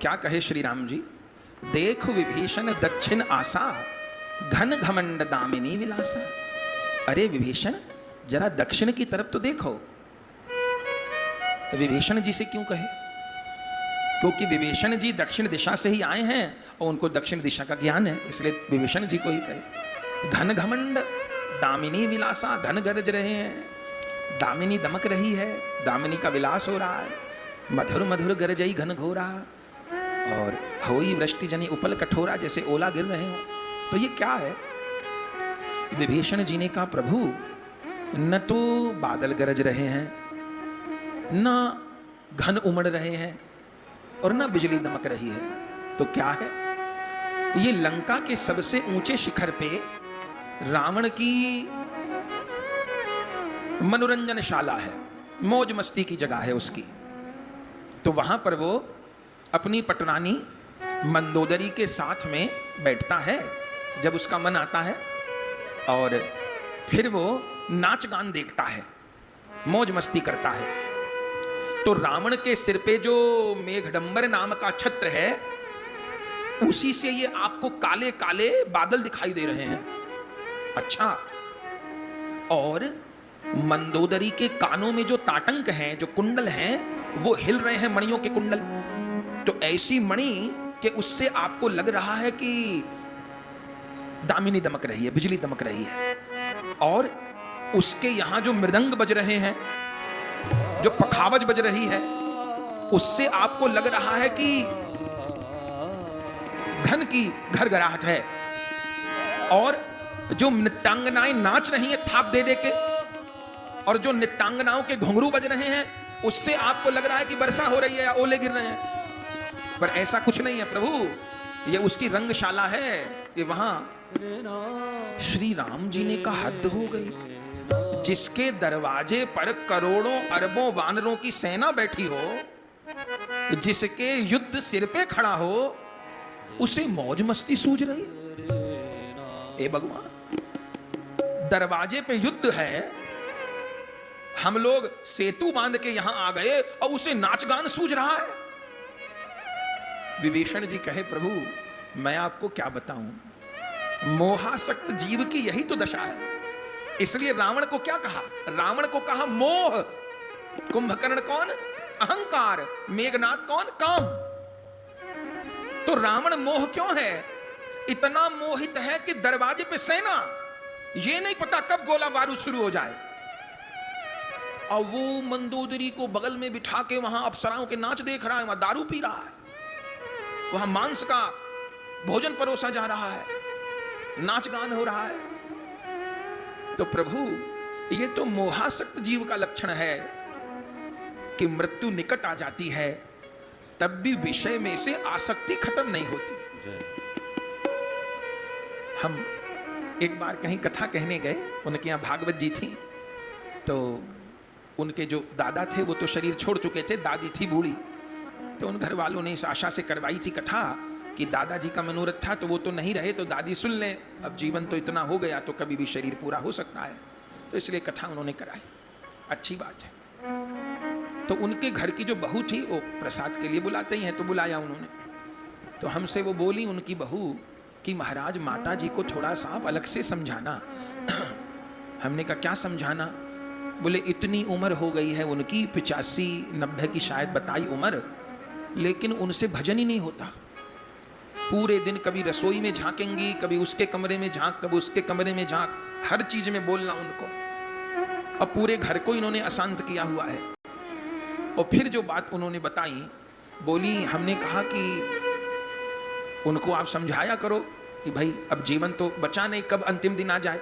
क्या कहे श्री राम जी, देख विभीषण दक्षिण आसा, घन घमंड दामिनी विलासा। अरे विभीषण, जरा दक्षिण की तरफ तो देखो। विभीषण जी से क्यों कहे? क्योंकि विभीषण जी दक्षिण दिशा से ही आए हैं और उनको दक्षिण दिशा का ज्ञान है, इसलिए विभीषण जी को ही कहे। घन घमंड दामिनी विलासा, घन गरज रहे हैं, दामिनी दमक रही है, दामिनी का विलास हो रहा है, मधुर मधुर गरजई घन घोरा, और होई वृष्टि जनी उपल कठोरा, जैसे ओला गिर रहे हो। तो ये क्या है? विभीषण जी ने कहा, प्रभु न तो बादल गरज रहे हैं, न घन उमड़ रहे हैं, और न बिजली दमक रही है, तो क्या है? ये लंका के सबसे ऊंचे शिखर पे रावण की मनोरंजनशाला है, मौज मस्ती की जगह है उसकी। तो वहां पर वो अपनी पटरानी मंदोदरी के साथ में बैठता है जब उसका मन आता है, और फिर वो नाच गान देखता है, मौज मस्ती करता है। तो रावण के सिर पे जो मेघडंबर नाम का छत्र है, उसी से ये आपको काले काले बादल दिखाई दे रहे हैं। अच्छा, और मंदोदरी के कानों में जो ताटंक हैं, जो कुंडल हैं, वो हिल रहे हैं, मणियों के कुंडल। तो ऐसी मणि कि उससे आपको लग रहा है कि दामिनी दमक रही है, बिजली दमक रही है। और उसके यहां जो मृदंग बज रहे हैं, जो पखावज बज रही है, उससे आपको लग रहा है कि घन की घरघराहट है। और जो नृत्यांगनाएं नाच रही हैं थाप दे दे के, और जो नृत्यांगनाओं के घुंघरू बज रहे हैं, उससे आपको लग रहा है कि वर्षा हो रही है या ओले गिर रहे हैं। पर ऐसा कुछ नहीं है प्रभु, ये उसकी रंगशाला है। ये वहां श्री राम जी ने कहा, हद हो गई, जिसके दरवाजे पर करोड़ों अरबों वानरों की सेना बैठी हो, जिसके युद्ध सिर पे खड़ा हो, उसे मौज मस्ती सूझ रही है। ए भगवान, दरवाजे पे युद्ध है, हम लोग सेतु बांध के यहां आ गए और उसे नाचगान सूझ रहा है। विभीषण जी कहे, प्रभु मैं आपको क्या बताऊं, मोहासक्त जीव की यही तो दशा है। इसलिए रावण को क्या कहा? रावण को कहा मोह। कुंभकर्ण कौन? अहंकार। मेघनाथ कौन? काम। तो रावण मोह क्यों है? इतना मोहित है कि दरवाजे पे सेना, ये नहीं पता कब गोला बारूद शुरू हो जाए। और वो मंदोदरी को बगल में बिठा के वहां अप्सराओं के नाच देख रहा है, वहां दारू पी रहा है, वहां मांस का भोजन परोसा जा रहा है, नाच गान हो रहा है। तो प्रभु, ये तो मोहासक्त जीव का लक्षण है कि मृत्यु निकट आ जाती है, तब भी विषय में से आसक्ति खत्म नहीं होती। हम एक बार कहीं कथा कहने गए, उनके यहाँ भागवत जी थी, तो उनके जो दादा थे वो तो शरीर छोड़ चुके थे, दादी थी बूढ़ी। तो उन घर वालों ने इस आशा से करवाई थी कथा कि दादाजी का मनोरथ था, तो वो तो नहीं रहे, तो दादी सुन ले, अब जीवन तो इतना हो गया तो कभी भी शरीर पूरा हो सकता है, तो इसलिए कथा उन्होंने कराई। अच्छी बात है। तो उनके घर की जो बहू थी, वो प्रसाद के लिए बुलाते ही हैं, तो बुलाया उन्होंने। तो हमसे वो बोली, उनकी बहू, कि महाराज माता जी को थोड़ा सा आप अलग से समझाना। हमने कहा क्या समझाना? बोले इतनी उम्र हो गई है उनकी, 85-90 की शायद बताई उम्र, लेकिन उनसे भजन ही नहीं होता। पूरे दिन कभी रसोई में झांकेंगी, कभी उसके कमरे में झांक, कभी उसके कमरे में झांक, हर चीज में बोलना उनको। अब पूरे घर को इन्होंने अशांत किया हुआ है। और फिर जो बात उन्होंने बताई, बोली हमने कहा कि उनको आप समझाया करो कि भाई अब जीवन तो बचा नहीं, कब अंतिम दिन आ जाए।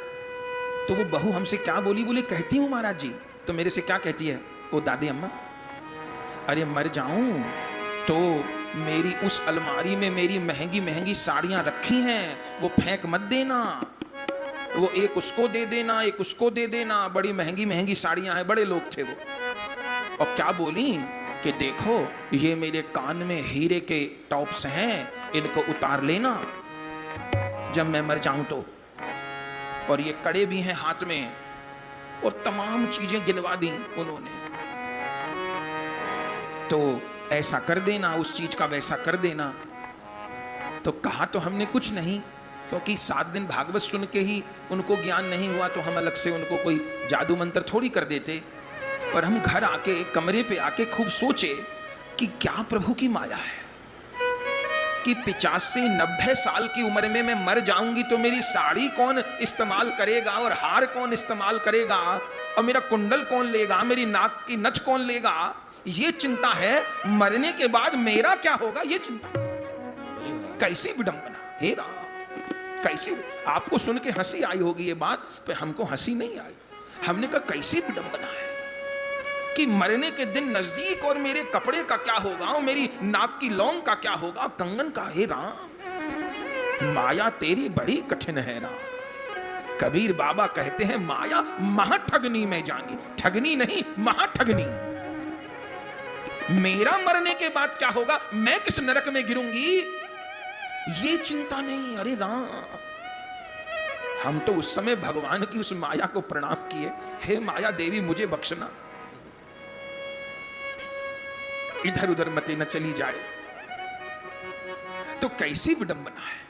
तो वो बहू हमसे क्या बोली? बोली कहती हूँ महाराज जी। तो मेरे से क्या कहती है वो दादी अम्मा? अरे मर जाऊं तो मेरी उस अलमारी में मेरी महंगी महंगी साड़ियां रखी हैं, वो फेंक मत देना, वो एक उसको दे देना, एक उसको दे देना, बड़ी महंगी महंगी साड़ियां हैं। बड़े लोग थे वो। और क्या बोली कि देखो ये मेरे कान में हीरे के टॉप्स हैं, इनको उतार लेना जब मैं मर जाऊं तो, और ये कड़े भी हैं हाथ में, और तमाम चीजें गिनवा दी उन्होंने। तो ऐसा कर देना, उस चीज का वैसा कर देना। तो कहा तो हमने कुछ नहीं, क्योंकि 7 दिन भागवत सुन के ही उनको ज्ञान नहीं हुआ तो हम अलग से उनको कोई जादू मंत्र थोड़ी कर देते। पर हम घर आके, कमरे पे आके खूब सोचे कि क्या प्रभु की माया है कि 85-90 साल की उम्र में मैं मर जाऊंगी तो मेरी साड़ी कौन इस्तेमाल करेगा और हार कौन इस्तेमाल करेगा और मेरा कुंडल कौन लेगा, मेरी नाक की नथ कौन लेगा, ये चिंता है। मरने के बाद मेरा क्या होगा ये चिंता। कैसी विडंबना, हे राम, कैसी। आपको सुन के हंसी आई होगी ये बात, पर हमको हंसी नहीं आई। हमने कहा कैसी विडंबना है कि मरने के दिन नजदीक और मेरे कपड़े का क्या होगा और मेरी नाक की लौंग का क्या होगा, कंगन का। हे राम, माया तेरी बड़ी कठिन है राम। कबीर बाबा कहते हैं माया महाठगनी में जानी, ठगनी नहीं महाठगनी। मेरा मरने के बाद क्या होगा, मैं किस नरक में गिरूंगी, ये चिंता नहीं। अरे राम, हम तो उस समय भगवान की उस माया को प्रणाम किए, हे माया देवी मुझे बख्शना, इधर उधर मते न चली जाए। तो कैसी विडंबना है।